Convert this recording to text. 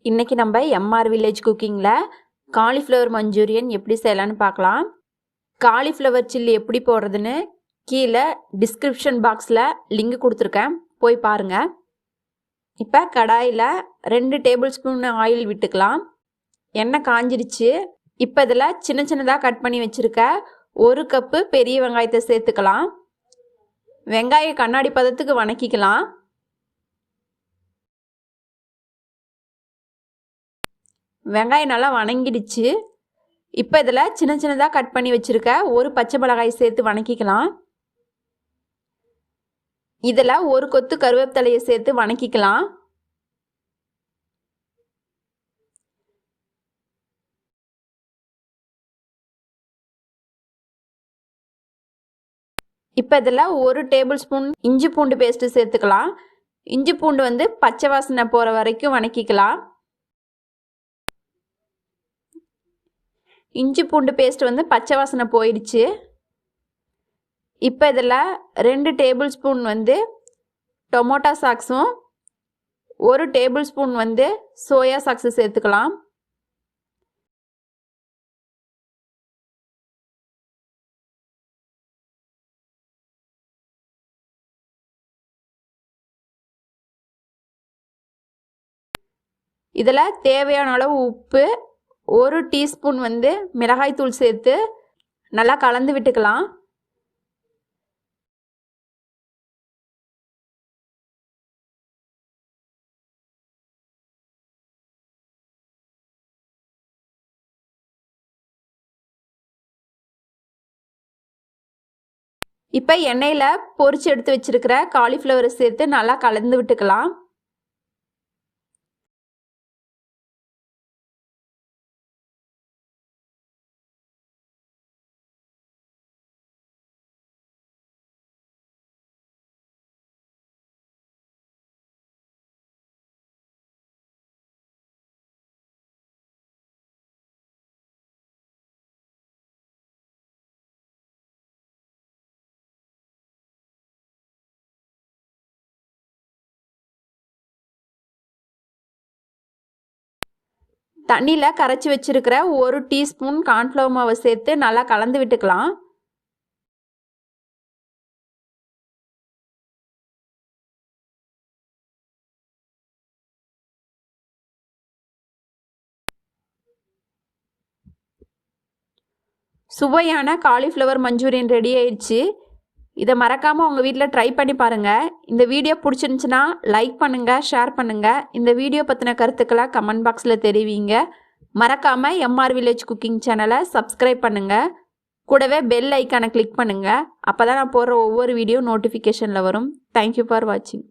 இன்னைக்கு நம்ம MR village குக்கிங்கில் காலிஃப்ளவர் மஞ்சூரியன் எப்படி செய்யலான்னு பார்க்கலாம். காலிஃப்ளவர் சில்லி எப்படி போடுறதுன்னு கீழே டிஸ்கிரிப்ஷன் பாக்ஸில் லிங்க் கொடுத்துருக்கேன், போய் பாருங்கள். இப்போ கடாயில் 2 டேபிள் ஸ்பூன் ஆயில் விட்டுக்கலாம். எண்ணெய் காஞ்சிருச்சு. இப்போ இதில் சின்ன சின்னதாக கட் பண்ணி வச்சுருக்க 1 கப்பு பெரிய வெங்காயத்தை சேர்த்துக்கலாம். வெங்காயம் கண்ணாடி பதத்துக்கு வணக்கிக்கலாம். வெங்காயம் நல்லா வணங்கிடுச்சு. இப்போ இதில் சின்ன சின்னதாக கட் பண்ணி வச்சுருக்க 1 பச்சை மிளகாய் சேர்த்து வணக்கிக்கலாம். இதில் 1 கொத்து கருவேப்பிலையை சேர்த்து வணக்கிக்கலாம். இப்போ இதில் 1 டேபிள் ஸ்பூன் இஞ்சி பூண்டு பேஸ்ட்டு சேர்த்துக்கலாம். இஞ்சி பூண்டு பச்சை வாசனை போகிற வரைக்கும் வணக்கிக்கலாம். இஞ்சி பூண்டு பேஸ்ட் பச்சை வாசனை போயிடுச்சு. இப்போ இதில் 2 டேபிள் ஸ்பூன் டொமேட்டோ சாக்ஸும் 1 டேபிள் ஸ்பூன் சோயா சாக்ஸு சேர்த்துக்கலாம். இதில் தேவையான அளவு உப்பு, 1 டீஸ்பூன் மிளகாய் தூள் சேர்த்து நல்லா கலந்து விட்டுக்கலாம். இப்போ எண்ணெயில் பொரிச்சு எடுத்து வச்சிருக்கிற காலிஃப்ளவரை சேர்த்து நல்லா கலந்து விட்டுக்கலாம். தண்ணியில் கரைச்சி வச்சிருக்கிற 1 டீஸ்பூன் கார்ன்ஃப்ளவர் மாவை சேர்த்து நல்லா கலந்து விட்டுக்கலாம். சுவையான காலிஃப்ளவர் மஞ்சூரியன் ரெடி ஆயிடுச்சு. இதை மறக்காமல் உங்கள் வீட்டில் ட்ரை பண்ணி பாருங்கள். இந்த வீடியோ பிடிச்சிருந்துச்சுன்னா லைக் பண்ணுங்கள், ஷேர் பண்ணுங்கள். இந்த வீடியோ பற்றின கருத்துக்களை கமெண்ட் பாக்ஸில் தெரிவிங்க. மறக்காமல் எம்ஆர் வில்லேஜ் குக்கிங் சேனலை சப்ஸ்கிரைப் பண்ணுங்கள். கூடவே பெல் ஐக்கானை கிளிக் பண்ணுங்கள். அப்போ தான் நான் போடுற ஒவ்வொரு வீடியோ நோட்டிஃபிகேஷனில் வரும். தேங்க்யூ ஃபார் வாட்சிங்.